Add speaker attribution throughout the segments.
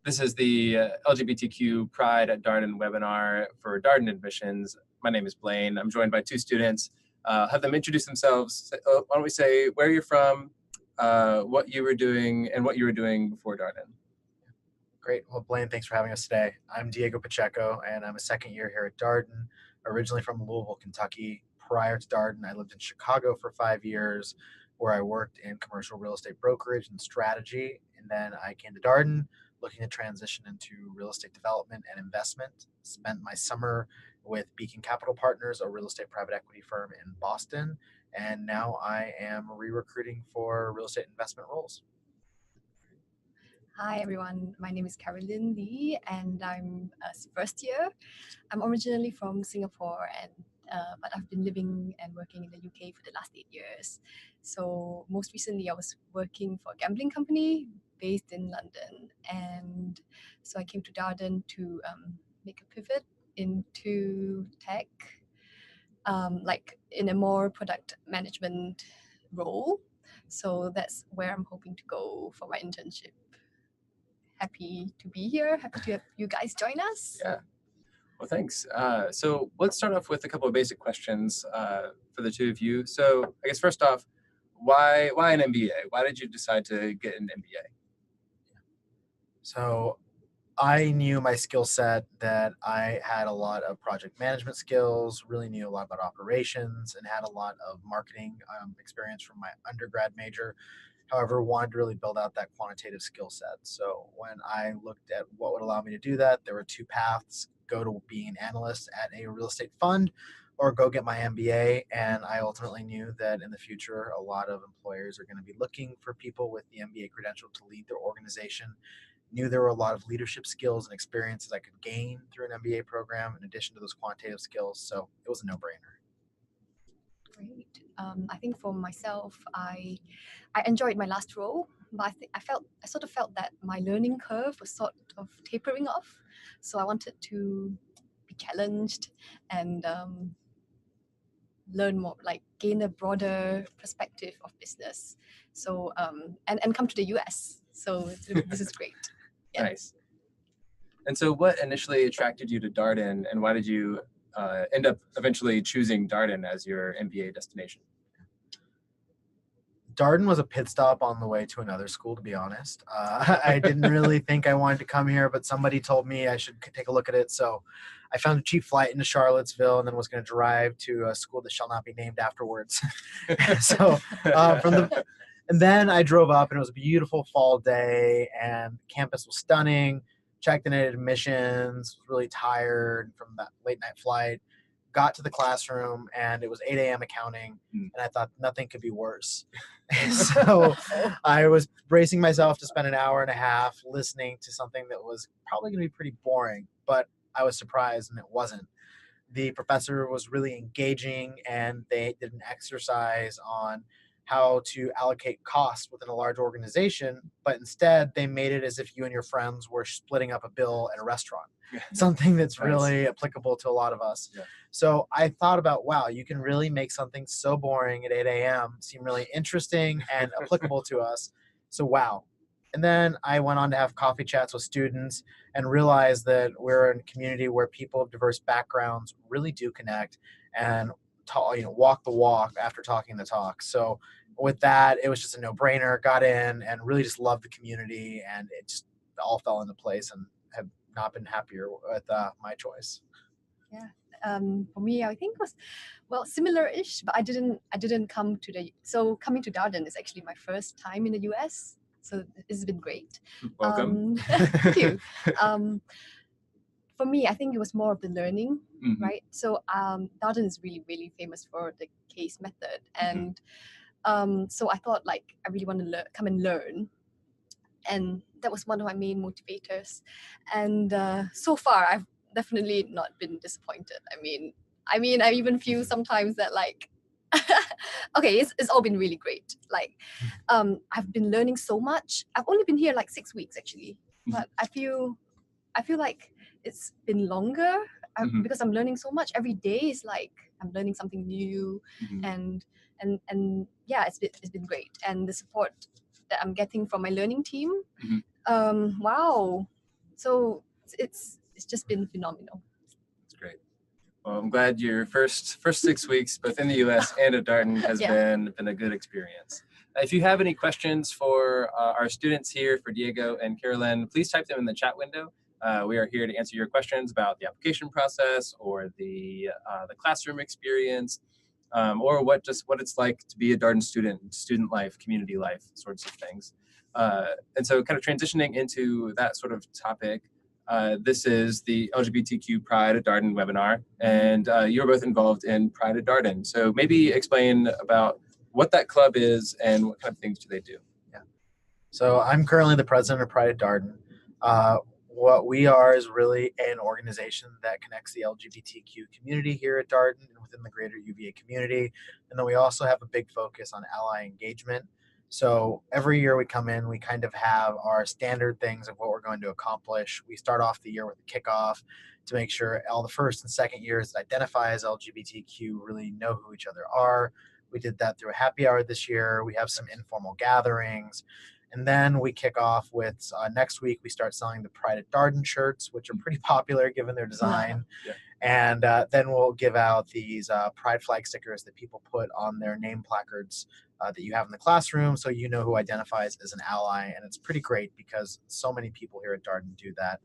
Speaker 1: This is the LGBTQ Pride at Darden webinar for Darden admissions. My name is Blaine. I'm joined by two students. Have them introduce themselves. Why don't we say where you're from, what you were doing, and what you were doing before Darden.
Speaker 2: Great. Well, Blaine, thanks for having us today. I'm Diego Pacheco, and I'm a second year here at Darden, originally from Louisville, Kentucky. Prior to Darden, I lived in Chicago for 5 years, where I worked in commercial real estate brokerage and strategy. And then I came to Darden looking to transition into real estate development and investment. Spent my summer with Beacon Capital Partners, a real estate private equity firm in Boston. And now I am re-recruiting for real estate investment roles.
Speaker 3: Hi everyone, my name is Carolyn Lee and I'm a first year. I'm originally from Singapore but I've been living and working in the UK for the last 8 years. So most recently I was working for a gambling company based in London, and so I came to Darden to make a pivot into tech, like in a more product management role. So that's where I'm hoping to go for my internship. Happy to be here. Happy to have you guys join us.
Speaker 1: Yeah. Well, thanks. So let's start off with a couple of basic questions for the two of you. So I guess first off, why an MBA? Why did you decide to get an MBA?
Speaker 2: So I knew my skill set, that I had a lot of project management skills, really knew a lot about operations, and had a lot of marketing experience from my undergrad major. However, wanted to really build out that quantitative skill set. So when I looked at what would allow me to do that, there were two paths: go to being an analyst at a real estate fund, or go get my MBA. And I ultimately knew that in the future, a lot of employers are going to be looking for people with the MBA credential to lead their organization. Knew there were a lot of leadership skills and experiences I could gain through an MBA program in addition to those quantitative skills. So it was a no-brainer.
Speaker 3: Great. I think for myself, I enjoyed my last role, but I sort of felt that my learning curve was sort of tapering off. So I wanted to be challenged and learn more, like gain a broader perspective of business. So and come to the US. So this is great.
Speaker 1: Yeah. Nice. And so what initially attracted you to Darden, and why did you end up eventually choosing Darden as your MBA destination?
Speaker 2: Darden was a pit stop on the way to another school, to be honest. I didn't really think I wanted to come here, but somebody told me I should take a look at it. So I found a cheap flight into Charlottesville and then was going to drive to a school that shall not be named afterwards. And then I drove up, and it was a beautiful fall day, and campus was stunning. Checked in at admissions, was really tired from that late night flight. Got to the classroom, and it was 8 a.m. accounting, and I thought nothing could be worse. So I was bracing myself to spend an hour and a half listening to something that was probably going to be pretty boring, but I was surprised, and it wasn't. The professor was really engaging, and they did an exercise on how to allocate costs within a large organization, but instead they made it as if you and your friends were splitting up a bill at a restaurant. Something that's really applicable to a lot of us. Yeah. So I thought about, wow, you can really make something so boring at 8 a.m. seem really interesting and applicable to us. So wow. And then I went on to have coffee chats with students and realized that we're in a community where people of diverse backgrounds really do connect and walk the walk after talking the talk. So with that, it was just a no-brainer. Got in and really just loved the community, and it just all fell into place, and have not been happier with my choice.
Speaker 3: Yeah. For me, I think it was similar-ish, but I didn't come to coming to Darden is actually my first time in the US. So it's been great.
Speaker 1: Welcome.
Speaker 3: Thank you. For me, I think it was more of the learning, right? So Darden is really, really famous for the case method. And so I thought, like, I really want to come and learn. And that was one of my main motivators. And so far, I've definitely not been disappointed. I mean, I even feel sometimes that, like, okay, it's all been really great. Like, I've been learning so much. I've only been here like 6 weeks, actually. But I feel like it's been longer because I'm learning so much. Every day is like I'm learning something new, and yeah, it's been great. And the support that I'm getting from my learning team, wow, So it's just been phenomenal.
Speaker 1: That's great. Well, I'm glad your first 6 weeks, both in the U.S. and at Darden, has been a good experience. If you have any questions for our students here, for Diego and Carolyn, please type them in the chat window. We are here to answer your questions about the application process or the classroom experience, or what it's like to be a Darden student life, community life, sorts of things. And so, kind of transitioning into that sort of topic. This is the LGBTQ Pride at Darden webinar, and you're both involved in Pride at Darden. So maybe explain about what that club is and what kind of things do they do.
Speaker 2: Yeah. So I'm currently the president of Pride at Darden. What we are is really an organization that connects the LGBTQ community here at Darden and within the greater UVA community. And then we also have a big focus on ally engagement. So every year we come in, we kind of have our standard things of what we're going to accomplish. We start off the year with a kickoff to make sure all the first and second years that identify as LGBTQ really know who each other are. We did that through a happy hour this year. We have some informal gatherings. And then we kick off with next week, we start selling the Pride at Darden shirts, which are pretty popular given their design.
Speaker 1: Yeah.
Speaker 2: And then we'll give out these pride flag stickers that people put on their name placards that you have in the classroom, so you know who identifies as an ally. And it's pretty great because so many people here at Darden do that.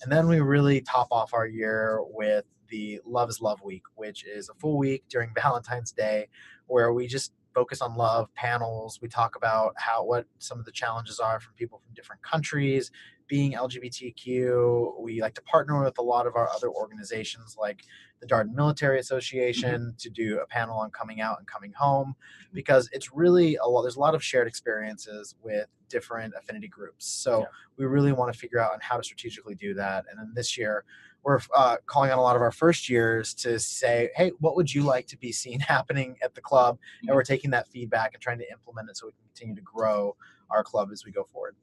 Speaker 2: And then we really top off our year with the Love is Love Week, which is a full week during Valentine's Day where we just focus on love panels. We talk about what some of the challenges are from people from different countries being LGBTQ. We like to partner with a lot of our other organizations like the Darden Military Association to do a panel on coming out and coming home, because it's really there's a lot of shared experiences with different affinity groups. So we really want to figure out on how to strategically do that. And then this year, we're calling on a lot of our first years to say, hey, what would you like to be seen happening at the club? And we're taking that feedback and trying to implement it so we can continue to grow our club as we go forward.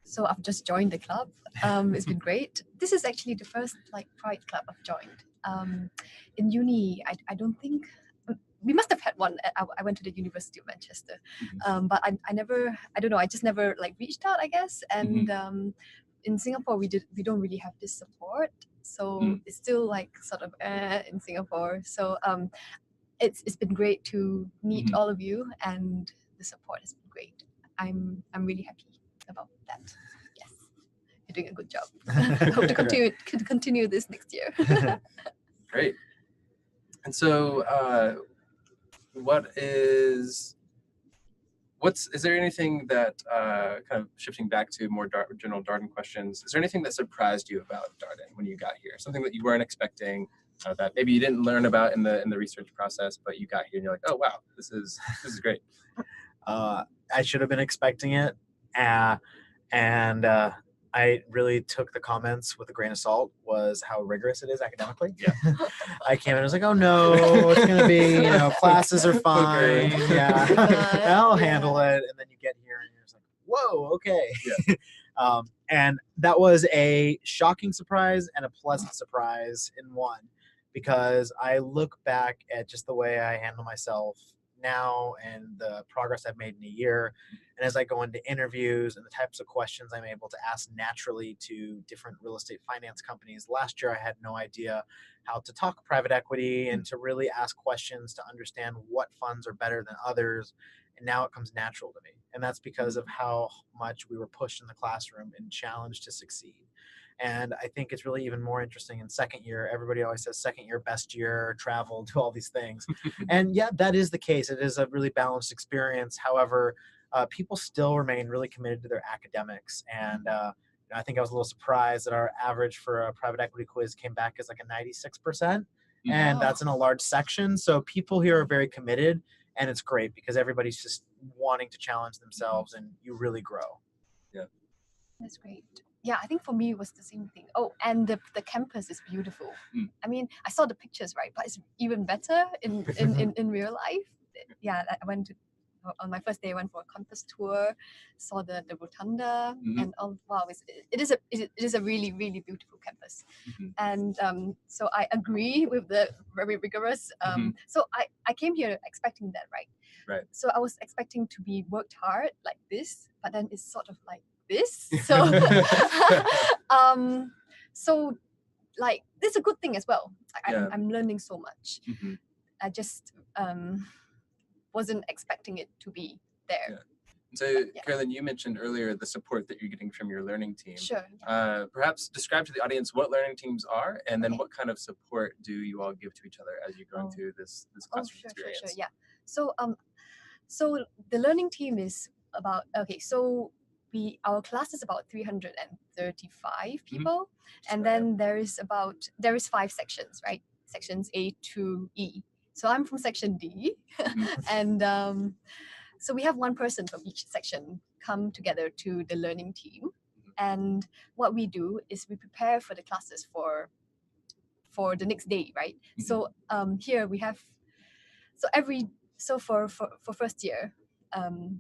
Speaker 3: So I've just joined the club. It's been great. This is actually the first Pride club I've joined. In uni, I don't think we must have had one. I went to the University of Manchester, but I never. I don't know. I just never reached out, I guess. And in Singapore, we don't really have this support. So it's still sort of in Singapore. So it's been great to meet all of you, and the support has been great. I'm really happy about that. Yes, you're doing a good job. I hope to continue this next year.
Speaker 1: Great. And so, is there anything that kind of shifting back to more general Darden questions? Is there anything that surprised you about Darden when you got here? Something that you weren't expecting, that maybe you didn't learn about in the research process, but you got here and you're like, oh wow, this is great.
Speaker 2: I should have been expecting it. And I really took the comments with a grain of salt, was how rigorous it is academically.
Speaker 1: Yeah.
Speaker 2: I came in and was like, oh no, it's going to be, classes are fine. I'll handle it. And then you get here and you're just like, whoa, okay.
Speaker 1: Yeah.
Speaker 2: And that was a shocking surprise and a pleasant surprise in one, because I look back at just the way I handle myself now and the progress I've made in a year. And as I go into interviews and the types of questions I'm able to ask naturally to different real estate finance companies, last year I had no idea how to talk private equity and to really ask questions to understand what funds are better than others. And now it comes natural to me. And that's because of how much we were pushed in the classroom and challenged to succeed. And I think it's really even more interesting in second year. Everybody always says second year, best year, travel, do all these things. And yeah, that is the case. It is a really balanced experience. However, people still remain really committed to their academics. And I think I was a little surprised that our average for a private equity quiz came back as like a 96%. And that's in a large section. So people here are very committed. And it's great because everybody's just wanting to challenge themselves and you really grow.
Speaker 1: Yeah.
Speaker 3: That's great. Yeah, I think for me it was the same thing. Oh, and the campus is beautiful. I mean, I saw the pictures, right? But it's even better in real life. Yeah, I went to, on my first day, I went for a campus tour, saw the rotunda, and wow, it is a really, really beautiful campus. And so I agree with the very rigorous. So I came here expecting that, right?
Speaker 1: Right.
Speaker 3: So I was expecting to be worked hard like this, but then it's sort of like this. So, so like it's a good thing as well. I'm learning so much. I just wasn't expecting it to be there.
Speaker 1: So, Carolyn, you mentioned earlier the support that you're getting from your learning team.
Speaker 3: Sure.
Speaker 1: Perhaps describe to the audience what learning teams are, and then what kind of support do you all give to each other as you're going through this classroom experience?
Speaker 3: Sure. Yeah. So so the learning team is about so our class is about 335 people, and then there is 5 sections, right? Sections A to E. So I'm from section D, and so we have one person from each section come together to the learning team, and what we do is we prepare for the classes for the next day, right? So here we have for first year,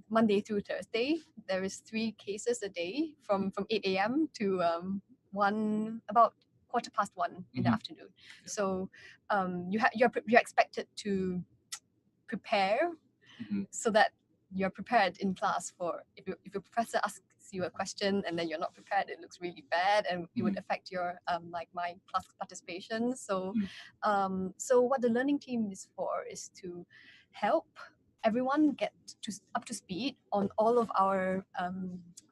Speaker 3: Monday through Thursday, there is 3 cases a day from 8 a.m. to about 1:15 in the afternoon. So you're expected to prepare so that you're prepared in class for if your professor asks you a question and then you're not prepared, it looks really bad and it would affect your like my class participation. So so what the learning team is for is to help everyone get up to speed on all of our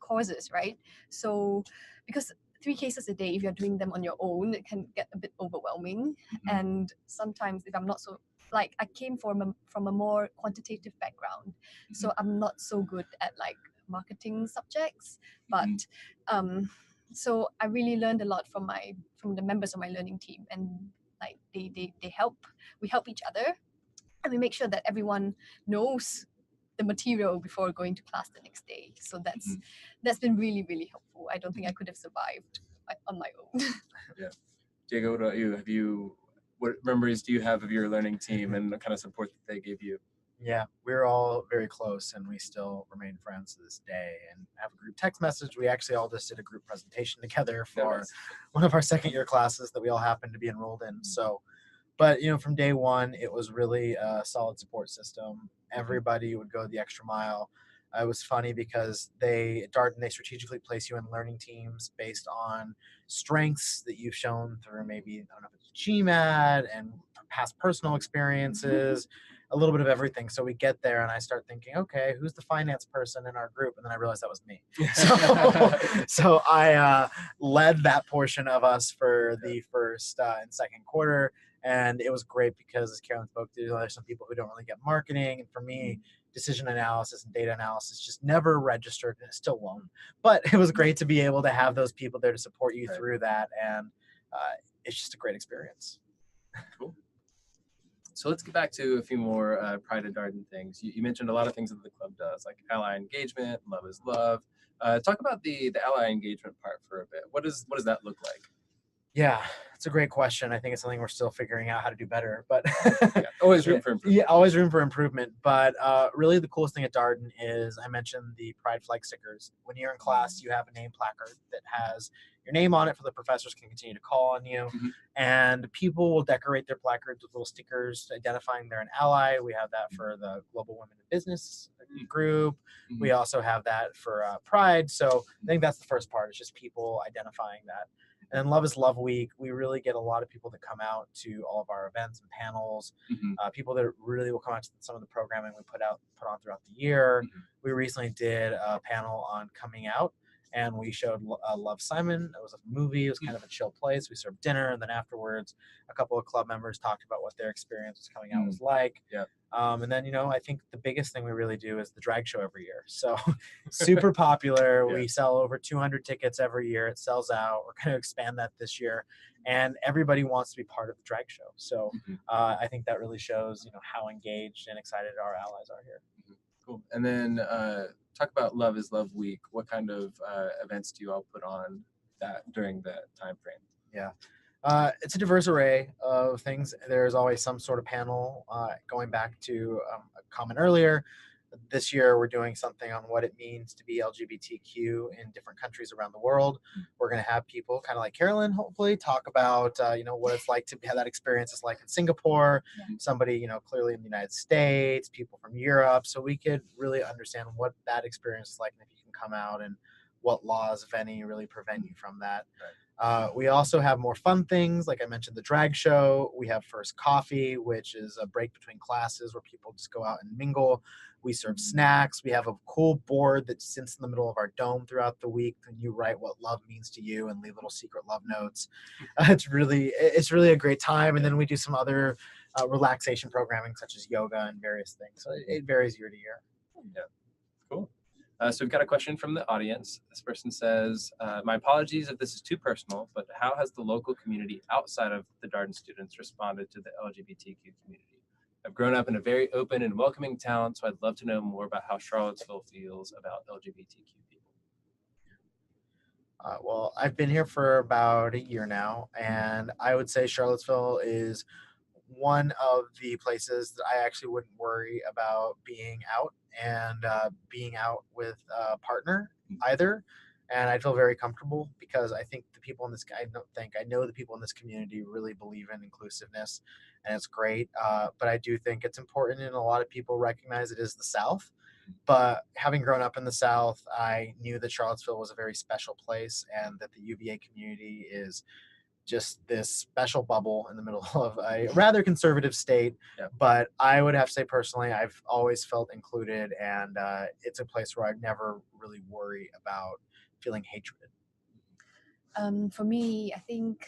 Speaker 3: courses, right? So because 3 cases a day, if you're doing them on your own, it can get a bit overwhelming. And sometimes if I'm not so, like I came from a more quantitative background, so I'm not so good at like marketing subjects, but so I really learned a lot from the members of my learning team, and like they we help each other, and we make sure that everyone knows the material before going to class the next day. So that's been really, really helpful. I don't think I could have survived on my own.
Speaker 1: Yeah. Diego, what about you? What memories do you have of your learning team and the kind of support that they gave you?
Speaker 2: Yeah, we're all very close, and we still remain friends to this day and have a group text message. We actually all just did a group presentation together for one of our second year classes that we all happened to be enrolled in. So, but from day one, it was really a solid support system. Everybody would go the extra mile. It was funny because Darden, they strategically place you in learning teams based on strengths that you've shown through maybe, I don't know if it's GMAT and past personal experiences, a little bit of everything. So we get there and I start thinking, okay, who's the finance person in our group? And then I realized that was me. So I led that portion of us for the first and second quarter. And it was great because, as Carolyn spoke to, there's some people who don't really get marketing. And for me, decision analysis and data analysis just never registered, and it still won't. But it was great to be able to have those people there to support you through that. And it's just a great experience.
Speaker 1: Cool. So let's get back to a few more Pride at Darden things. You mentioned a lot of things that the club does, like ally engagement, love is love. Talk about the ally engagement part for a bit. What does that look like?
Speaker 2: Yeah, it's a great question. I think it's something we're still figuring out how to do better, but
Speaker 1: always room for improvement.
Speaker 2: Yeah, always room for improvement. But really the coolest thing at Darden is I mentioned the pride flag stickers. When you're in class, you have a name placard that has your name on it for the professors can continue to call on you. And people will decorate their placards with little stickers identifying they're an ally. We have that for the Global Women in Business group. We also have that for Pride. So I think that's the first part. It's just people identifying that. And then Love is Love Week, we really get a lot of people that come out to all of our events and panels, people that really will come out to some of the programming we put on throughout the year. We recently did a panel on coming out, and we showed Love, Simon. It was a movie. It was kind of a chill place. We served dinner, and then afterwards, a couple of club members talked about what their experience coming out was like. And then, I think the biggest thing we really do is the drag show every year. So super popular. We sell over 200 tickets every year. It sells out. We're going to expand that this year. And everybody wants to be part of the drag show. So I think that really shows, how engaged and excited our allies are here.
Speaker 1: Cool. And then talk about Love is Love Week. What kind of events do you all put on during that time frame?
Speaker 2: Yeah. It's a diverse array of things. There's always some sort of panel. Going back to a comment earlier, this year we're doing something on what it means to be LGBTQ in different countries around the world. We're going to have people kind of like Carolyn, hopefully, talk about what it's like to have that experience is like in Singapore, somebody clearly in the United States, people from Europe, so we could really understand what that experience is like, and if you can come out and what laws, if any, really prevent you from that. We also have more fun things, like I mentioned, the drag show. We have First Coffee, which is a break between classes where people just go out and mingle. We serve snacks. We have a cool board that sits in the middle of our dome throughout the week, and you write what love means to you and leave little secret love notes. It's really a great time. And then we do some other relaxation programming such as yoga and various things. So it varies year to year.
Speaker 1: Yeah, cool. So we've got a question from the audience. This person says, my apologies if this is too personal, but how has the local community outside of the Darden students responded to the LGBTQ community? I've grown up in a very open and welcoming town, so I'd love to know more about how Charlottesville feels about LGBTQ people.
Speaker 2: Well, I've been here for about a year now, and I would say Charlottesville is one of the places that I actually wouldn't worry about being out and being out with a partner either. And I feel very comfortable because I think the people in this, I know the people in this community really believe in inclusiveness, and it's great. But I do think it's important, and a lot of people recognize it is the South. But having grown up in the South, I knew that Charlottesville was a very special place, and that the UVA community is just this special bubble in the middle of a rather conservative state.
Speaker 1: Yeah.
Speaker 2: But I would have to say personally, I've always felt included, and it's a place where I never really worry about feeling hatred.
Speaker 3: For me, I think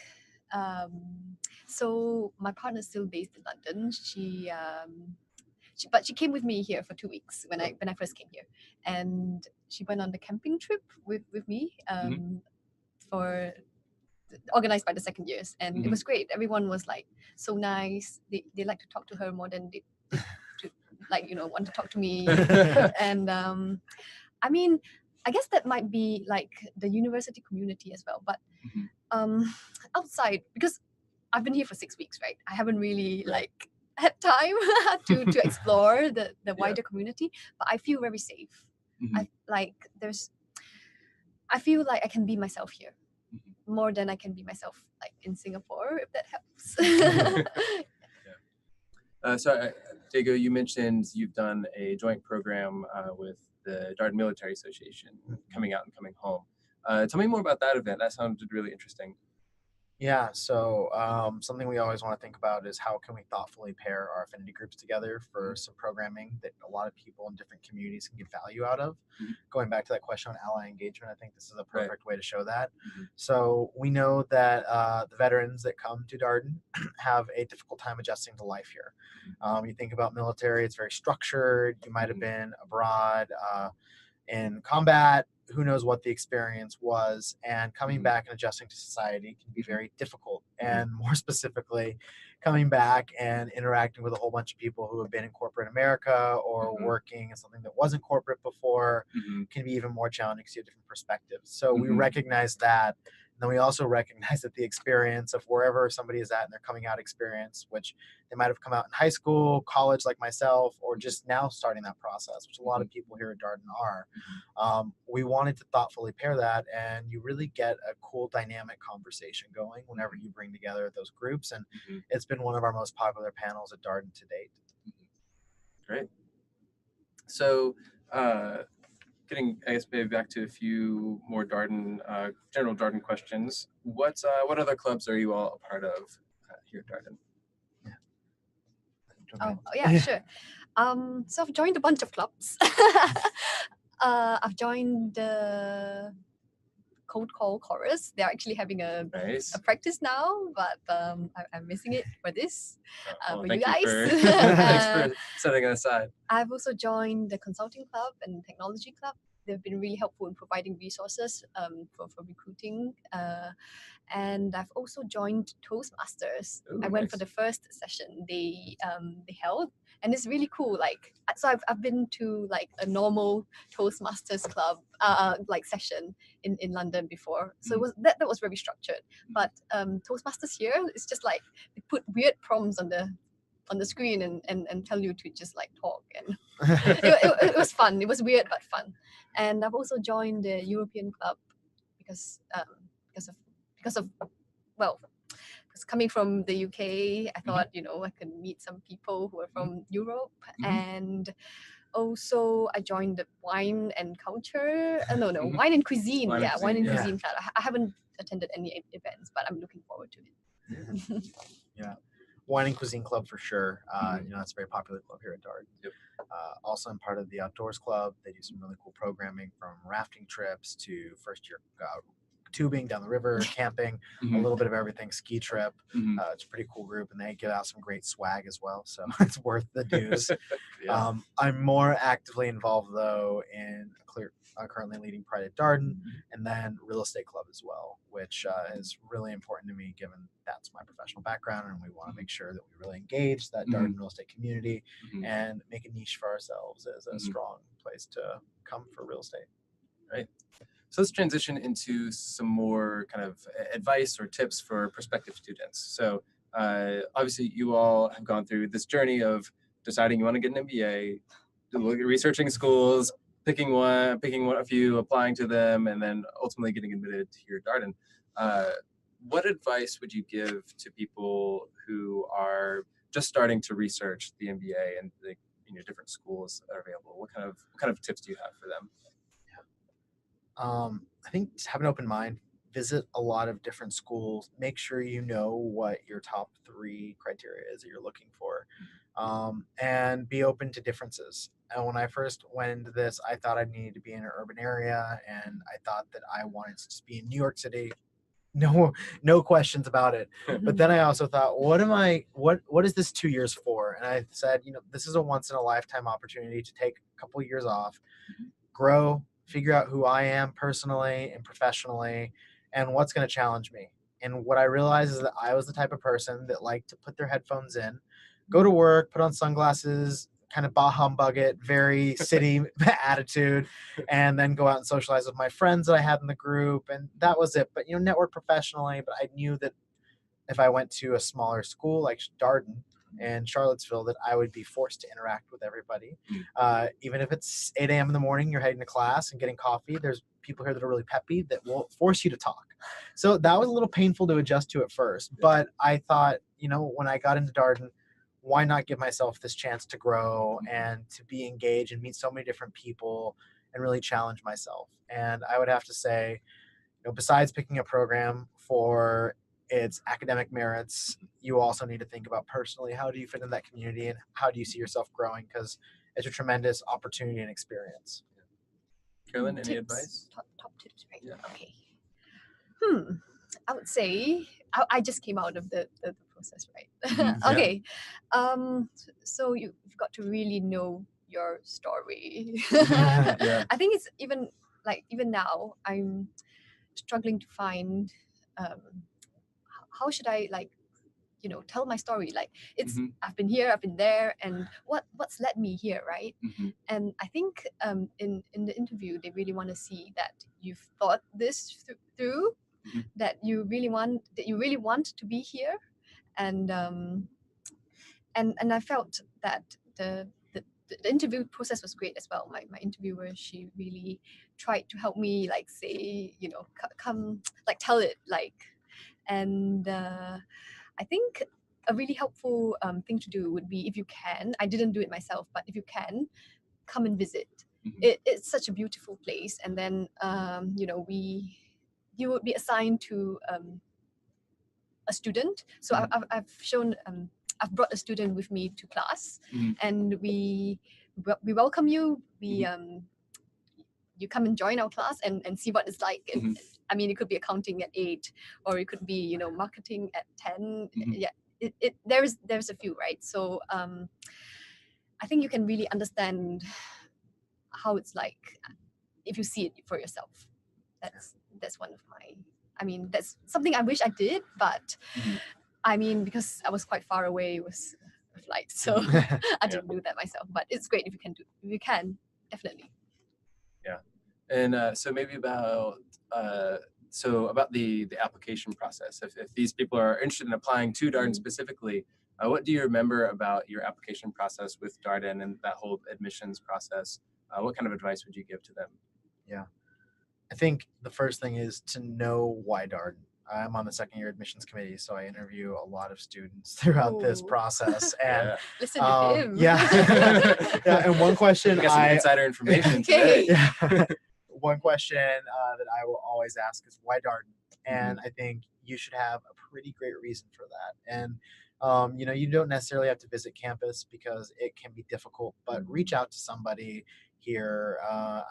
Speaker 3: so. My partner's still based in London. But she came with me here for 2 weeks when I first came here, and she went on the camping trip with me for organized by the second years, and it was great. Everyone was like so nice. They like to talk to her more than they to want to talk to me. And I mean, I guess that might be like the university community as well, but outside, because I've been here for 6 weeks, right? I haven't really like had time to explore the wider community, but I feel very safe. I feel like I can be myself here more than I can be myself like in Singapore, if that helps.
Speaker 1: So, Diego, you mentioned you've done a joint program with the Darden Military Association, coming out and coming home. Tell me more about that event. That sounded really interesting.
Speaker 2: Yeah, so something we always want to think about is how can we thoughtfully pair our affinity groups together for some programming that a lot of people in different communities can get value out of. Going back to that question on ally engagement, I think this is a perfect way to show that. So we know that the veterans that come to Darden have a difficult time adjusting to life here. You think about military, it's very structured. You might have been abroad in combat. Who knows what the experience was, and coming back and adjusting to society can be very difficult. And more specifically, coming back and interacting with a whole bunch of people who have been in corporate America or working in something that wasn't corporate before can be even more challenging because you have different perspectives. So we recognize that. And then we also recognize that the experience of wherever somebody is at in their coming out experience, which they might have come out in high school, college like myself, or just now starting that process, which a lot of people here at Darden are. We wanted to thoughtfully pair that, and you really get a cool dynamic conversation going whenever you bring together those groups. And it's been one of our most popular panels at Darden to date.
Speaker 1: Great. So, getting, I guess, maybe back to a few more Darden, general Darden questions. What other clubs are you all a part of here at Darden?
Speaker 3: Oh yeah, sure. So I've joined a bunch of clubs. I've joined the Cold Call Chorus. They're actually having a practice now, but I'm missing it for this. For you guys.
Speaker 1: Thanks for setting it aside.
Speaker 3: I've also joined the Consulting Club and Technology Club. They've been really helpful in providing resources for recruiting. And I've also joined Toastmasters. I went for the first session they held, and it's really cool. Like, so I've been to like a normal Toastmasters club like session in London before, so it was that was very structured. But Toastmasters here is just like they put weird prompts on the screen and tell you to just like talk, and it was fun. It was weird but fun. And I've also joined the European Club because coming from the UK, I thought I could meet some people who are from Europe, and also I joined the wine and culture. No,
Speaker 1: Mhm.
Speaker 3: wine and cuisine.
Speaker 1: Wine and
Speaker 3: Yeah, wine and
Speaker 1: cuisine, yeah.
Speaker 3: cuisine club. I haven't attended any events, but I'm looking forward to it.
Speaker 2: Yeah. Wine and Cuisine Club for sure.
Speaker 1: Mhm.
Speaker 2: That's a very popular club here at Darden.
Speaker 1: Yep.
Speaker 2: Also, I'm part of the Outdoors Club. They do some really cool programming from rafting trips to first year tubing down the river, camping, a
Speaker 1: Mhm.
Speaker 2: little bit of everything, ski trip.
Speaker 1: Mhm.
Speaker 2: It's a pretty cool group, and they give out some great swag as well. So it's worth the dues.
Speaker 1: Yeah.
Speaker 2: I'm more actively involved though in currently leading Pride at Darden, and then Real Estate Club as well, which is really important to me given that's my professional background, and we want to make sure that we really engage that Darden real estate community
Speaker 1: Mhm.
Speaker 2: and make a niche for ourselves as a
Speaker 1: Mhm.
Speaker 2: strong place to come for real estate.
Speaker 1: Right. So let's transition into some more kind of advice or tips for prospective students. So obviously, you all have gone through this journey of deciding you want to get an MBA, researching schools, picking a few, applying to them, and then ultimately getting admitted here at Darden. What advice would you give to people who are just starting to research the MBA and the different schools that are available? What kind of tips do you have for them?
Speaker 2: I think just have an open mind, visit a lot of different schools, make sure you know what your top 3 criteria is that you're looking for, and be open to differences. And when I first went into this, I thought I needed to be in an urban area, and I thought that I wanted to just be in New York City. No questions about it. But then I also thought, what is this 2 years for? And I said, this is a once in a lifetime opportunity to take a couple years off, grow, figure out who I am personally and professionally, and what's going to challenge me. And what I realized is that I was the type of person that liked to put their headphones in, go to work, put on sunglasses, kind of bah humbug it, very city attitude, and then go out and socialize with my friends that I had in the group. And that was it. But, network professionally. But I knew that if I went to a smaller school like Darden and Charlottesville, that I would be forced to interact with everybody. Even if it's 8 a.m. in the morning, you're heading to class and getting coffee. There's people here that are really peppy that will force you to talk. So that was a little painful to adjust to at first. But I thought, when I got into Darden, why not give myself this chance to grow and to be engaged and meet so many different people and really challenge myself? And I would have to say, besides picking a program for its academic merits, you also need to think about personally, how do you fit in that community and how do you see yourself growing? Because it's a tremendous opportunity and experience.
Speaker 1: Carolyn, any
Speaker 3: Tips.
Speaker 1: advice?
Speaker 3: Top tips, right?
Speaker 1: Yeah.
Speaker 3: Okay. I would say I just came out of the process, right?
Speaker 1: Mhm,
Speaker 3: Okay. So you've got to really know your story.
Speaker 1: Yeah.
Speaker 3: I think it's even now I'm struggling to find how should I tell my story. Like it's
Speaker 1: Mhm,
Speaker 3: I've been here, I've been there, and what's led me here, right?
Speaker 1: mhm,
Speaker 3: And I think in the interview they really want to see that you've thought this through,
Speaker 1: mhm.
Speaker 3: that you really want to be here, and and I felt that the interview process was great as well. My interviewer, she really tried to help me, like say, come, like tell it, like, and I think a really helpful thing to do would be, if you can, I didn't do it myself, but if you can, come and visit.
Speaker 1: Mhm.
Speaker 3: It's such a beautiful place, and then you would be assigned to a student. So I've shown I've brought a student with me to class,
Speaker 1: Mhm.
Speaker 3: and we welcome you. We
Speaker 1: Mhm.
Speaker 3: you come and join our class and see what it's like.
Speaker 1: Mhm.
Speaker 3: I mean, it could be accounting at 8, or it could be marketing at 10.
Speaker 1: Mhm.
Speaker 3: Yeah, there's a few, right? So I think you can really understand how it's like if you see it for yourself. That's one of my. I mean, that's something I wish I did, but
Speaker 1: Mhm.
Speaker 3: I mean, because I was quite far away, it was a flight, so I didn't do that myself. But it's great if you can definitely.
Speaker 1: Yeah. And so maybe about about the application process. If these people are interested in applying to Darden specifically, what do you remember about your application process with Darden and that whole admissions process? What kind of advice would you give to them?
Speaker 2: Yeah. I think the first thing is to know why Darden. I'm on the second year admissions committee, so I interview a lot of students throughout this
Speaker 3: Ooh.
Speaker 2: process. And
Speaker 1: Yeah.
Speaker 3: Listen to him.
Speaker 2: yeah, and one question
Speaker 1: We got some insider information
Speaker 3: Okay.
Speaker 1: today.
Speaker 2: yeah, one question that I will always ask is why Darden? And I think you should have a pretty great reason for that. And you know, you don't necessarily have to visit campus because it can be difficult, but reach out to somebody here.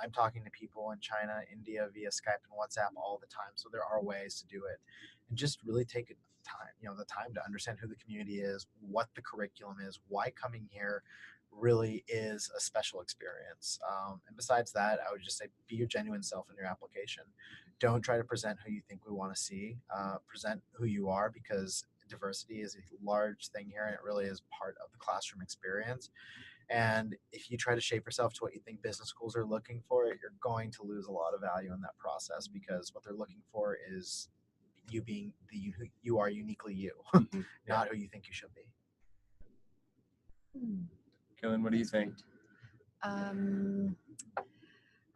Speaker 2: I'm talking to people in China, India via Skype and WhatsApp all the time, so there are ways to do it, and just really take it time, you know, the time to understand who the community is, what the curriculum is, why coming here really is a special experience. And besides that, I would just say be your genuine self in your application. Don't try to present who you think we want to see. Present who you are, because diversity is a large thing here and it really is part of the classroom experience. And if you try to shape yourself to what you think business schools are looking for, you're going to lose a lot of value in that process, because what they're looking for is you being who you are, uniquely you, not who you think you should be.
Speaker 1: Killen, what do you think?
Speaker 3: I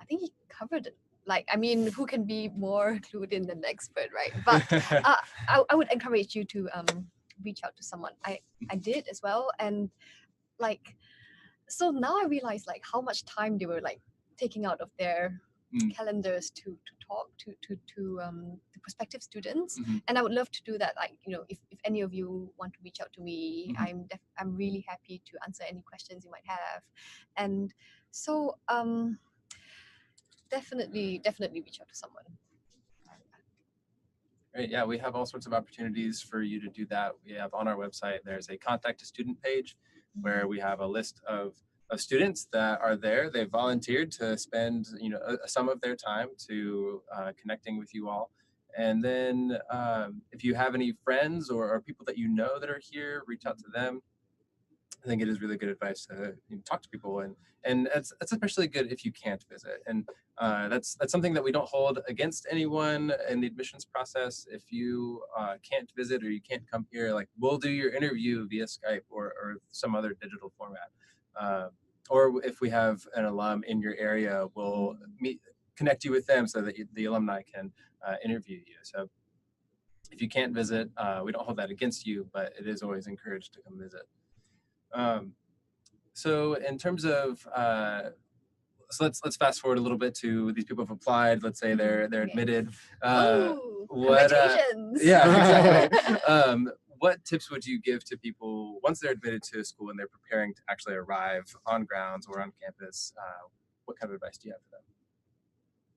Speaker 3: think he covered it. Like, I mean, who can be more clued in than the expert, right? But I would encourage you to reach out to someone. I did as well, and like, so now I realize like how much time they were like taking out of their calendars to talk to the prospective students. And I would love to do that. Like, you know, if any of you want to reach out to me, I'm really happy to answer any questions you might have. And so definitely reach out to someone.
Speaker 1: Right, yeah, we have all sorts of opportunities for you to do that. We have on our website, there's a contact a student page where we have a list of students that are there. They've volunteered to spend, you know, some of their time to connecting with you all. And then if you have any friends or people that you know that are here, reach out to them. I think it is really good advice to talk to people, and it's especially good if you can't visit. And that's something that we don't hold against anyone in the admissions process. If you can't visit or you can't come here, like, we'll do your interview via Skype or some other digital format. Or if we have an alum in your area, we'll connect you with them so that the alumni can interview you. So if you can't visit, we don't hold that against you, but it is always encouraged to come visit. So in terms of, so let's fast forward a little bit to these people have applied. Let's say they're admitted.
Speaker 3: Congratulations!
Speaker 1: Yeah, exactly. What tips would you give to people once they're admitted to a school and they're preparing to actually arrive on grounds or on campus? What kind of advice do you have for them?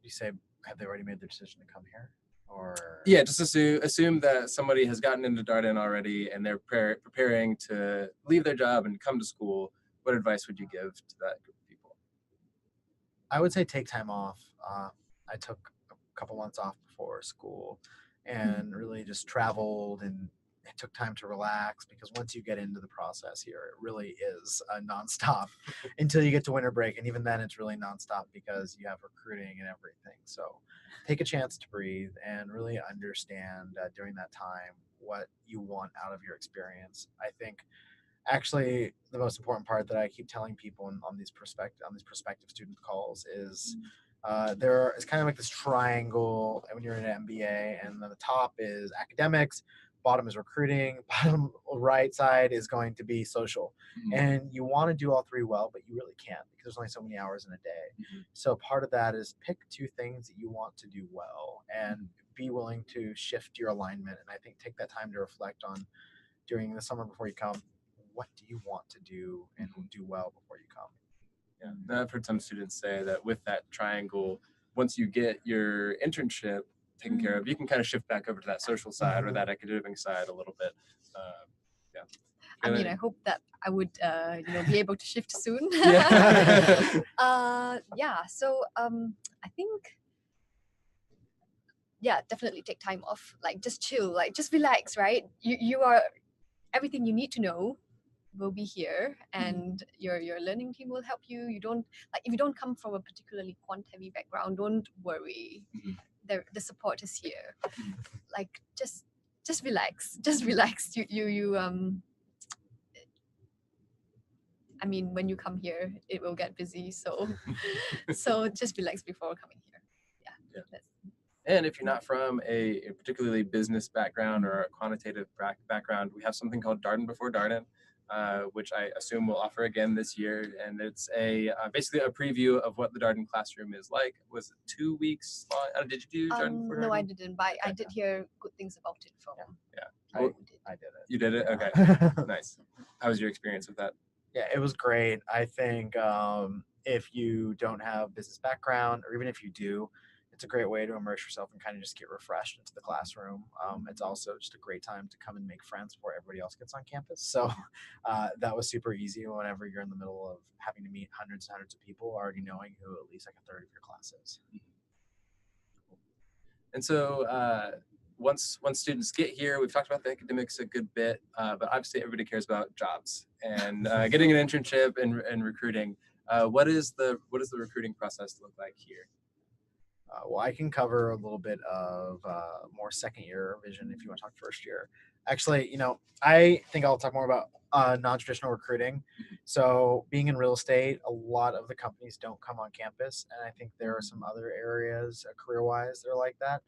Speaker 2: You say, have they already made their decision to come here? Or
Speaker 1: yeah, just assume that somebody has gotten into Darden already and they're preparing to leave their job and come to school. What advice would you give to that group of people?
Speaker 2: I would say take time off. I took a couple months off before school and really just traveled, and it took time to relax, because once you get into the process here, it really is nonstop until you get to winter break. And even then it's really nonstop because you have recruiting and everything. So take a chance to breathe and really understand during that time what you want out of your experience. I think actually the most important part that I keep telling people on these prospective student calls is there is kind of like this triangle when you're in an MBA, and then the top is academics, bottom is recruiting, bottom right side is going to be social. And you want to do all three well, but you really can't, because there's only so many hours in a day. So part of that is pick two things that you want to do well and be willing to shift your alignment. And I think take that time to reflect on during the summer before you come, what do you want to do and do well before you come?
Speaker 1: Yeah, I've heard some students say that with that triangle, once you get your internship taken care of, you can kind of shift back over to that social side or that academic side a little bit. Yeah.
Speaker 3: I mean, I hope that I would, be able to shift soon.
Speaker 1: Yeah.
Speaker 3: So I think, definitely take time off. Like, just chill, like, just relax, right? You are, everything you need to know will be here, and your learning team will help you. You don't, like, if you don't come from a particularly quant heavy background, don't worry. The support is here. Like, just relax, I mean, when you come here, it will get busy, so so just relax before coming here.
Speaker 1: And if you're not from a particularly business background or a quantitative background, we have something called Darden Before Darden, which I assume we'll offer again this year. And it's basically a preview of what the Darden classroom is like. Was it 2 weeks long? Did you do Darden Before Darden?
Speaker 3: No, I didn't, but I did hear good things about it from
Speaker 1: Yeah.
Speaker 3: people who did.
Speaker 2: I did it.
Speaker 1: You did it? Okay. Nice. How was your experience with that?
Speaker 2: Yeah, it was great. I think if you don't have business background, or even if you do, it's a great way to immerse yourself and kind of just get refreshed into the classroom. It's also just a great time to come and make friends before everybody else gets on campus. So that was super easy whenever you're in the middle of having to meet hundreds and hundreds of people, already knowing who at least like a third of your class is.
Speaker 1: And so once students get here, we've talked about the academics a good bit, but obviously everybody cares about jobs and getting an internship and recruiting. What does the recruiting process look like here?
Speaker 2: Well, I can cover a little bit of more second year vision if you want to talk first year. Actually, I think I'll talk more about non-traditional recruiting. So being in real estate, a lot of the companies don't come on campus. And I think there are some other areas career-wise that are like that.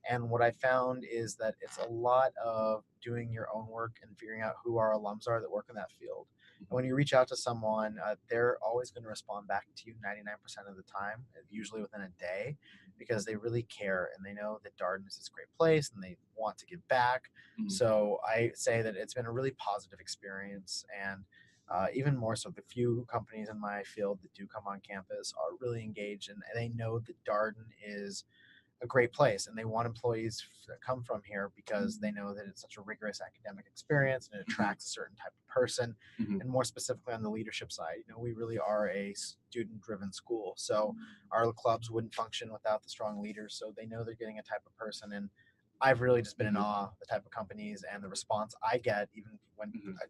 Speaker 2: And what I found is that it's a lot of doing your own work and figuring out who our alums are that work in that field. And when you reach out to someone, they're always going to respond back to you 99% of the time, usually within a day, because they really care and they know that Darden is this great place and they want to give back. So I say that it's been a really positive experience. And even more so, the few companies in my field that do come on campus are really engaged and they know that Darden is a great place and they want employees that come from here because they know that it's such a rigorous academic experience and it attracts a certain type of person. And more specifically on the leadership side, we really are a student driven school, so our clubs wouldn't function without the strong leaders, so they know they're getting a type of person. And I've really just been in awe of the type of companies and the response I get, even when a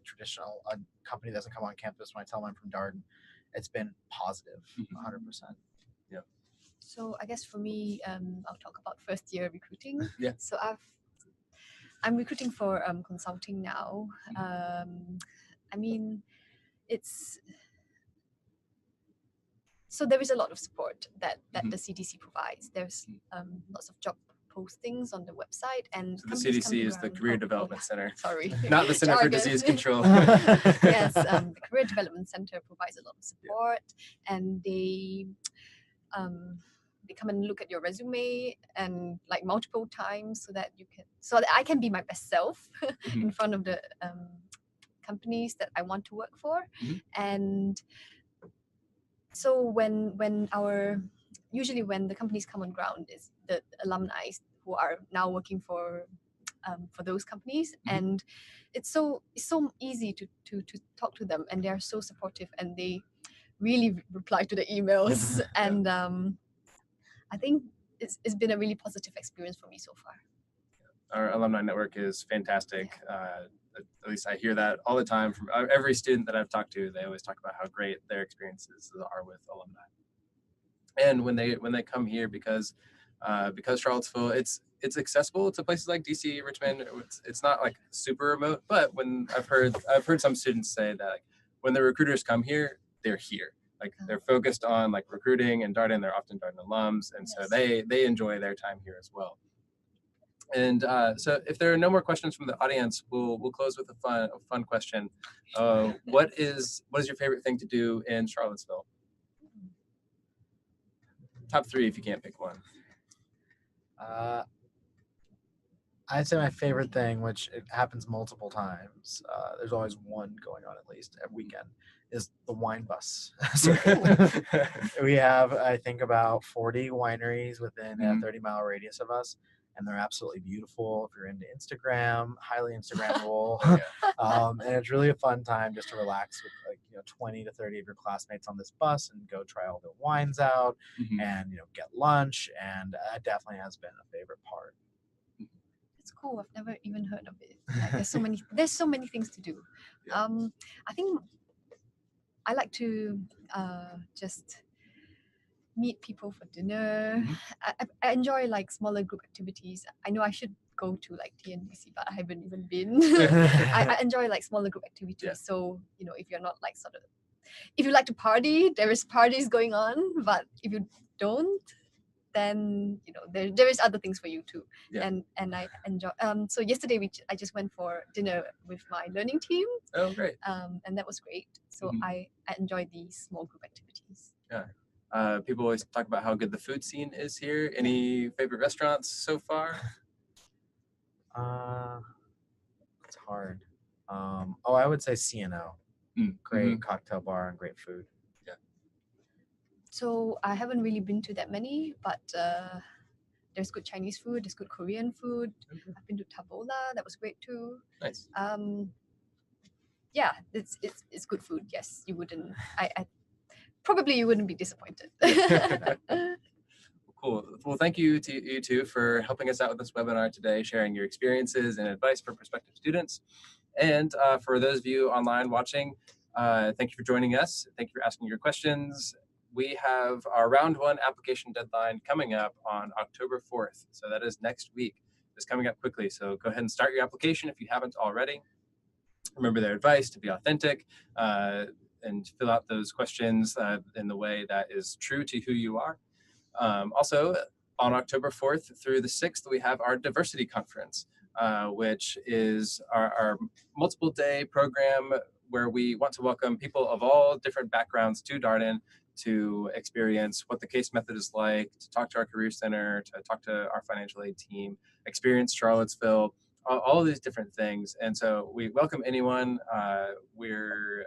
Speaker 2: company doesn't come on campus. When I tell them I'm from Darden, it's been positive 100%.
Speaker 1: Yeah.
Speaker 3: So I guess for me, I'll talk about first year recruiting.
Speaker 1: Yeah.
Speaker 3: So I'm recruiting for consulting now. I mean, so there is a lot of support that the CDC provides. There's lots of job postings on the website, and
Speaker 1: the CDC is the Career Development Center.
Speaker 3: Sorry,
Speaker 1: not the Center for Disease Control.
Speaker 3: Yes, the Career Development Center provides a lot of support, and they come and look at your resume and like multiple times so that I can be my best self in front of the companies that I want to work for. And so usually when the companies come on ground is the alumni who are now working for those companies, and it's so easy to talk to them, and they are so supportive and they really reply to the emails. And I think it's been a really positive experience for me so far.
Speaker 1: Our alumni network is fantastic. At least I hear that all the time from every student that I've talked to. They always talk about how great their experiences are with alumni. And when they come here, because Charlottesville, it's accessible to places like DC, Richmond. It's not like super remote, but when I've heard some students say that like, when the recruiters come here, they're here. Like they're focused on like recruiting and Darden. They're often Darden alums, and so they enjoy their time here as well. And so, if there are no more questions from the audience, we'll close with a fun question. What is your favorite thing to do in Charlottesville? Top 3 if you can't pick one.
Speaker 2: I'd say my favorite thing, which it happens multiple times, there's always one going on at least every weekend, is the wine bus circuit. We have, I think, about 40 wineries within a 30-mile radius of us, and they're absolutely beautiful. If you're into Instagram, highly Instagrammable. And it's really a fun time just to relax with 20 to 30 of your classmates on this bus and go try all the wines out and get lunch, and that definitely has been a favorite part.
Speaker 3: It's cool. I've never even heard of it. Like, there's so many things to do. I think I like to just meet people for dinner. I enjoy like smaller group activities. I know I should go to like TNBC, but I haven't even been. I enjoy like smaller group activities. So if you're not like if you like to party, there is parties going on. But if you don't, then there is other things for you too.
Speaker 1: Yeah.
Speaker 3: And I enjoy. So yesterday I just went for dinner with my learning team.
Speaker 1: Oh, great.
Speaker 3: And that was great. So
Speaker 1: Mhm.
Speaker 3: I enjoy these small group activities.
Speaker 1: Yeah. People always talk about how good the food scene is here. Any favorite restaurants so far?
Speaker 2: It's hard. I would say CNO. Great
Speaker 1: Mhm.
Speaker 2: cocktail bar and great food.
Speaker 3: So I haven't really been to that many, but there's good Chinese food, there's good Korean food.
Speaker 1: Okay.
Speaker 3: I've been to Tabola, that was great too.
Speaker 1: Nice.
Speaker 3: Yeah, it's good food. Yes, you wouldn't. I probably you wouldn't be disappointed.
Speaker 1: Cool. Well, thank you to you two for helping us out with this webinar today, sharing your experiences and advice for prospective students. And for those of you online watching, thank you for joining us. Thank you for asking your questions. We have our round 1 application deadline coming up on October 4th. So that is next week. It's coming up quickly. So go ahead and start your application if you haven't already. Remember their advice to be authentic and fill out those questions in the way that is true to who you are. Also, on October 4th through the 6th, we have our diversity conference, which is our multiple day program where we want to welcome people of all different backgrounds to Darden to experience what the case method is like, to talk to our career center, to talk to our financial aid team, experience Charlottesville, all of these different things. And so we welcome anyone. We're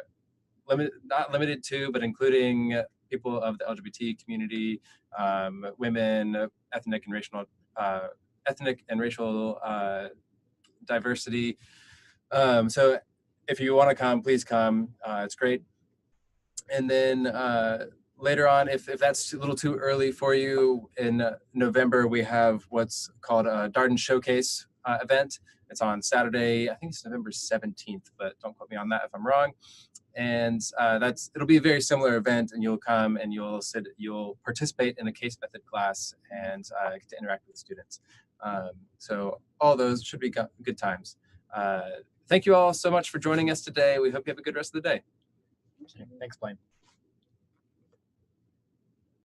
Speaker 1: not limited to, but including people of the LGBT community, women, ethnic and racial diversity. So if you want to come, please come. It's great. And then later on, if that's a little too early for you, in November, we have what's called a Darden Showcase event. It's on Saturday, I think it's November 17th, but don't quote me on that if I'm wrong. And it'll be a very similar event, and you'll come and you'll participate in a case method class and get to interact with students. So all those should be good times. Thank you all so much for joining us today. We hope you have a good rest of the day.
Speaker 2: Thanks, Blaine.